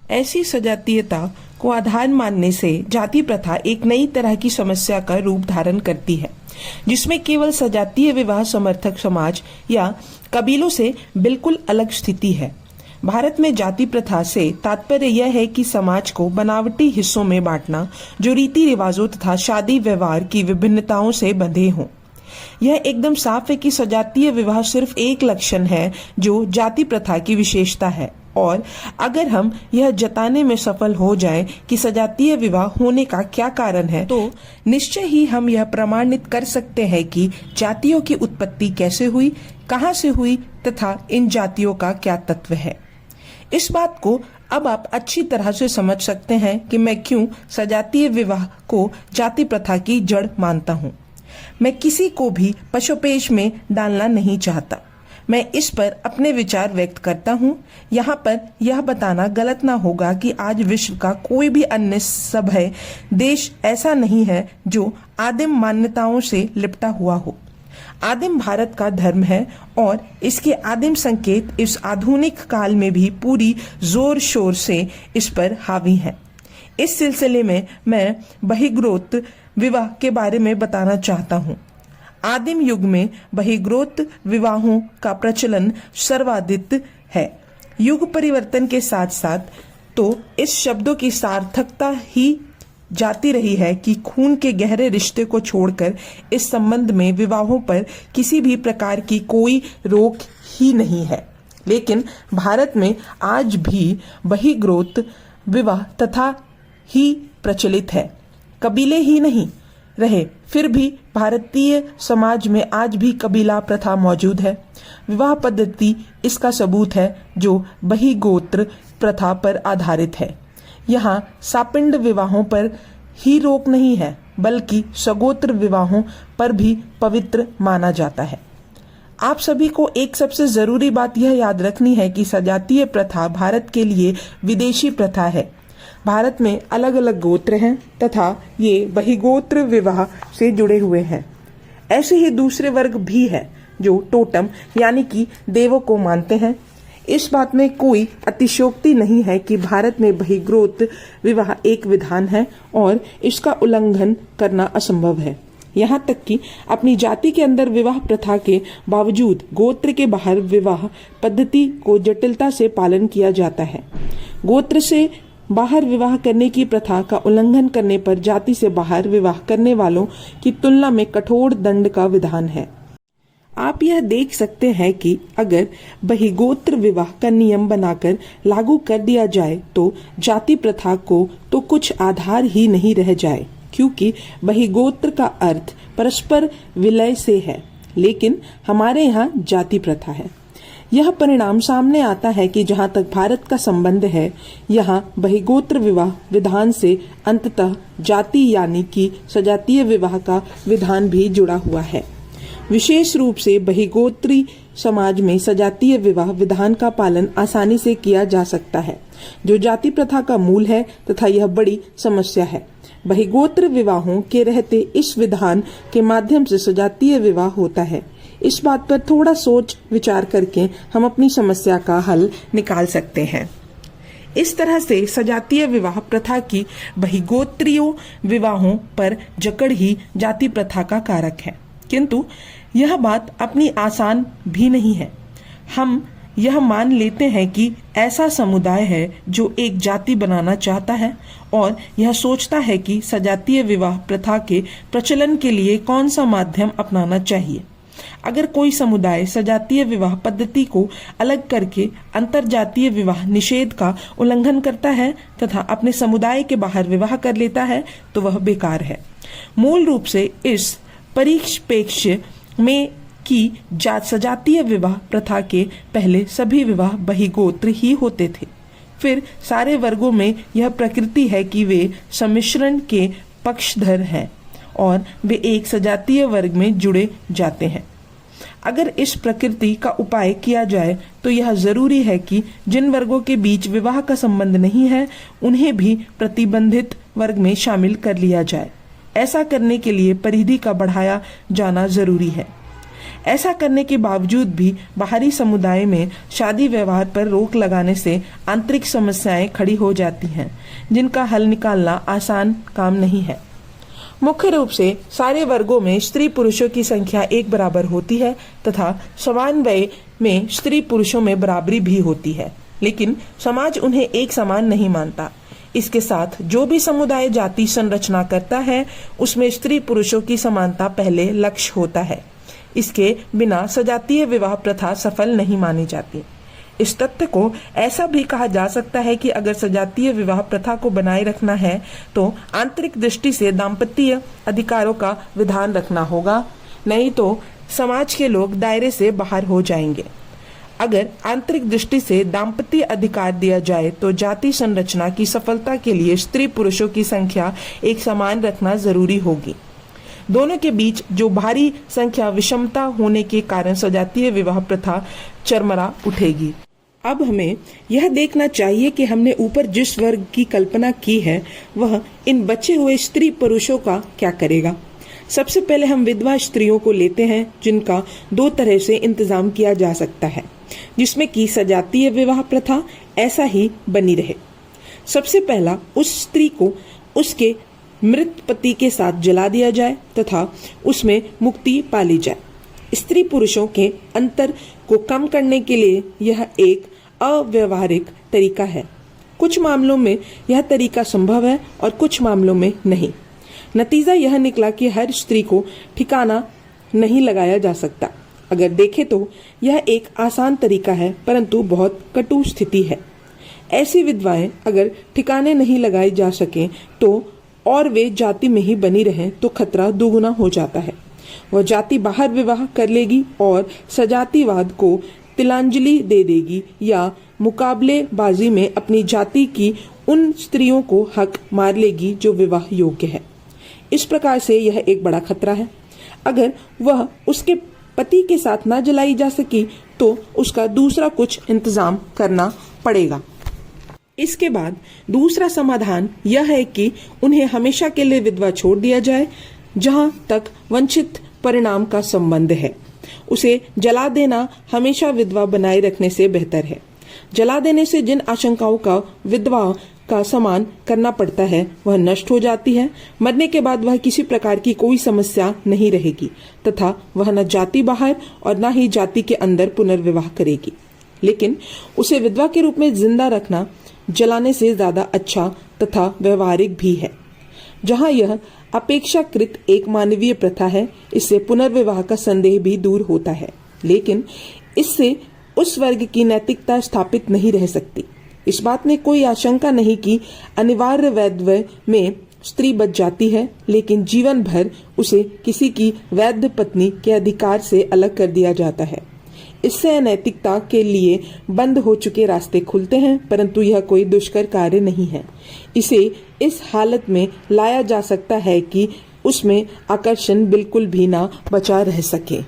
ऐसी सजातीयता को आधार मानने से जाति प्रथा एक नई तरह की समस्या का रूप धारण करती है, जिसमें केवल सजातीय विवाह समर्थक समाज या कबीलों से बिल्कुल अलग स्थिति है। भारत में जाति प्रथा से तात्पर्य यह है कि समाज को बनावटी हिस्सों में बांटना जो रीति रिवाजों तथा शादी व्यवहार की विभिन्नताओं से बंधे हों। यह एकदम साफ है कि सजातीय विवाह सिर्फ एक लक्षण है जो जाति प्रथा की विशेषता है, और अगर हम यह जताने में सफल हो जाएं कि सजातीय विवाह होने का क्या कारण है, तो निश्चय ही हम यह प्रमाणित कर सकते हैं कि जातियों की उत्पत्ति कैसे हुई, कहां से हुई तथा इन जातियों का क्या तत्व है। इस बात को अब आप अच्छी तरह से समझ सकते हैं कि मैं क्यों सजातीय विवाह को जाति प्रथा की जड़ मानता हूँ। मैं किसी को भी पशुपेश में डालना नहीं चाहता। मैं इस पर अपने विचार व्यक्त करता हूँ। यहाँ पर यह बताना गलत ना होगा कि आज विश्व का कोई भी अन्य सभ्य देश ऐसा नहीं है जो आदिम मान्यताओं से लिपटा हुआ हो। आदिम भारत का धर्म है और इसके आदिम संकेत इस आधुनिक काल में भी पूरी जोर शोर से इस पर हावी हैं। इस सिलसिले में मैं बहिर्गोत्र विवाह के बारे में बताना चाहता हूँ। आदिम युग में बहिर्गोत्र विवाहों का प्रचलन सर्वाधिक है। युग परिवर्तन के साथ साथ तो इस शब्दों की सार्थकता ही जाती रही है कि खून के गहरे रिश्ते को छोड़कर इस संबंध में विवाहों पर किसी भी प्रकार की कोई रोक ही नहीं है। लेकिन भारत में आज भी बहिर्गोत्र विवाह तथा ही प्रचलित है। कबीले ही नहीं रहे, फिर भी भारतीय समाज में आज भी कबीला प्रथा मौजूद है। विवाह पद्धति इसका सबूत है जो बहिर्गोत्र प्रथा पर आधारित है। यहाँ सापिंड विवाहों पर ही रोक नहीं है, बल्कि सगोत्र विवाहों पर भी पवित्र माना जाता है। आप सभी को एक सबसे जरूरी बात यह याद रखनी है कि सजातीय प्रथा भारत के लिए विदेशी प्रथा है। भारत में अलग अलग गोत्र हैं तथा ये बहिर्गोत्र विवाह से जुड़े हुए हैं। ऐसे ही दूसरे वर्ग भी है जो टोटम यानी कि देवों को मानते हैं। इस बात में कोई अतिशयोक्ति नहीं है कि भारत में बहिर्गोत्र विवाह एक विधान है और इसका उल्लंघन करना असंभव है। यहाँ तक कि अपनी जाति के अंदर विवाह प्रथा के बावजूद गोत्र के बाहर विवाह पद्धति को जटिलता से पालन किया जाता है। गोत्र से बाहर विवाह करने की प्रथा का उल्लंघन करने पर जाति से बाहर विवाह करने वालों की तुलना में कठोर दंड का विधान है। आप यह देख सकते हैं कि अगर बहिर्गोत्र विवाह का नियम बनाकर लागू कर दिया जाए तो जाति प्रथा को तो कुछ आधार ही नहीं रह जाए, क्योंकि बहिर्गोत्र का अर्थ परस्पर विलय से है, लेकिन हमारे यहाँ जाति प्रथा है। यह परिणाम सामने आता है कि जहाँ तक भारत का संबंध है, यहाँ बहिर्गोत्र विवाह विधान से अंततः जाति यानी कि सजातीय विवाह का विधान भी जुड़ा हुआ है। विशेष रूप से बहिर्गोत्री समाज में सजातीय विवाह विधान का पालन आसानी से किया जा सकता है, जो जाति प्रथा का मूल है तथा यह बड़ी समस्या है। बहिर्गोत्र विवाहों के रहते इस विधान के माध्यम से सजातीय विवाह होता है। इस बात पर थोड़ा सोच विचार करके हम अपनी समस्या का हल निकाल सकते हैं। इस तरह से सजातीय विवाह प्रथा की बहिर्गोत्रीय विवाहों पर जकड़ ही जाति प्रथा का कारक है। किंतु यह बात अपनी आसान भी नहीं है। हम यह मान लेते हैं कि ऐसा समुदाय है जो एक जाति बनाना चाहता है और यह सोचता है कि सजातीय विवाह प्रथा के प्रचलन के लिए कौन सा माध्यम अपनाना चाहिए। अगर कोई समुदाय सजातीय विवाह पद्धति को अलग करके अंतरजातीय विवाह निषेध का उल्लंघन करता है तथा अपने समुदाय के बाहर विवाह कर लेता है तो वह बेकार है। मूल रूप से इस परिप्रेक्ष्य में कि सजातीय विवाह प्रथा के पहले सभी विवाह बहिर्गोत्र ही होते थे। फिर सारे वर्गों में यह प्रकृति है कि वे सम्मिश्रण के पक्षधर हैं और वे एक सजातीय वर्ग में जुड़े जाते हैं। अगर इस प्रकृति का उपाय किया जाए तो यह जरूरी है कि जिन वर्गों के बीच विवाह का संबंध नहीं है उन्हें भी प्रतिबंधित वर्ग में शामिल कर लिया जाए। ऐसा करने के लिए परिधि का बढ़ाया जाना जरूरी है। ऐसा करने के बावजूद भी बाहरी समुदाय में शादी व्यवहार पर रोक लगाने से आंतरिक समस्याएं खड़ी हो जाती हैं, जिनका हल निकालना आसान काम नहीं है। मुख्य रूप से सारे वर्गों में स्त्री पुरुषों की संख्या एक बराबर होती है तथा समान व्यय में स्त्री पुरुषों में बराबरी भी होती है, लेकिन समाज उन्हें एक समान नहीं मानता। इसके साथ जो भी समुदाय जाति संरचना करता है उसमें स्त्री पुरुषों की समानता पहले लक्ष्य होता है। इसके बिना सजातीय विवाह प्रथा सफल नहीं मानी जाती। इस तथ्य को ऐसा भी कहा जा सकता है कि अगर सजातीय विवाह प्रथा को बनाए रखना है तो आंतरिक दृष्टि से दाम्पत्य अधिकारों का विधान रखना होगा, नहीं तो समाज के लोग दायरे से बाहर हो जाएंगे। अगर आंतरिक दृष्टि से दाम्पत्य अधिकार दिया जाए तो जाति संरचना की सफलता के लिए स्त्री पुरुषों की संख्या एक समान रखना जरूरी होगी। दोनों के बीच जो भारी संख्या विषमता होने के कारण सजातीय विवाह प्रथा चरमरा उठेगी। अब हमें यह देखना चाहिए कि हमने ऊपर जिस वर्ग की कल्पना की है वह इन बचे हुए स्त्री पुरुषों का क्या करेगा। सबसे पहले हम विधवा स्त्रियों को लेते हैं, जिनका दो तरह से इंतजाम किया जा सकता है, जिसमें कि सजातीय विवाह प्रथा ऐसा ही बनी रहे। सबसे पहला, उस स्त्री को उसके मृत पति के साथ जला दिया जाए तथा उसमें मुक्ति पाली जाए। स्त्री पुरुषों के अंतर को कम करने के लिए यह एक अव्यवहारिक तरीका है। कुछ मामलों में यह तरीका संभव है और कुछ मामलों में नहीं। नतीजा यह निकला कि हर स्त्री को ठिकाना नहीं लगाया जा सकता। अगर देखें तो यह एक आसान तरीका है, परंतु बहुत कटु स्थिति है। ऐसी विधवाएं अगर ठिकाने नहीं लगाए जा सके तो और वे जाति में ही बनी रहें तो खतरा दोगुना हो जाता है। वह जाति बाहर विवाह कर लेगी और सजातीवाद को तिलांजलि दे देगी या मुकाबलेबाजी में अपनी जाति की उन स्त्रियों को हक मार लेगी जो विवाह योग्य है। इस प्रकार से यह एक बड़ा खतरा है। अगर वह उसके पति के साथ ना जलाई जा सकी तो उसका दूसरा कुछ इंतजाम करना पड़ेगा। इसके बाद दूसरा समाधान यह है कि उन्हें हमेशा के लिए विधवा छोड़ दिया जाए। जहां तक वंचित परिणाम का संबंध है, उसे जला देना हमेशा विधवा बनाए रखने से बेहतर है। जला देने से जिन आशंकाओं का विधवा का सामना करना पड़ता है वह नष्ट हो जाती है। मरने के बाद वह किसी प्रकार की कोई समस्या नहीं रहेगी तथा वह न जाति बाहर और न ही जाति के अंदर पुनर्विवाह करेगी। लेकिन उसे विधवा के रूप में जिंदा रखना जलाने से ज्यादा अच्छा तथा व्यवहारिक भी है। जहां यह अपेक्षाकृत एक मानवीय प्रथा है, इससे पुनर्विवाह का संदेह भी दूर होता है, लेकिन इससे उस वर्ग की नैतिकता स्थापित नहीं रह सकती। इस बात में कोई आशंका नहीं कि अनिवार्य वैधव्य में स्त्री बच जाती है, लेकिन जीवन भर उसे किसी की वैध पत्नी के अधिकार से अलग कर दिया जाता है। इससे अनैतिकता के लिए बंद हो चुके रास्ते खुलते हैं, परंतु यह कोई दुष्कर कार्य नहीं है। इसे इस हालत में लाया जा सकता है कि उसमें आकर्षण बिल्कुल भी ना बचा रह सके।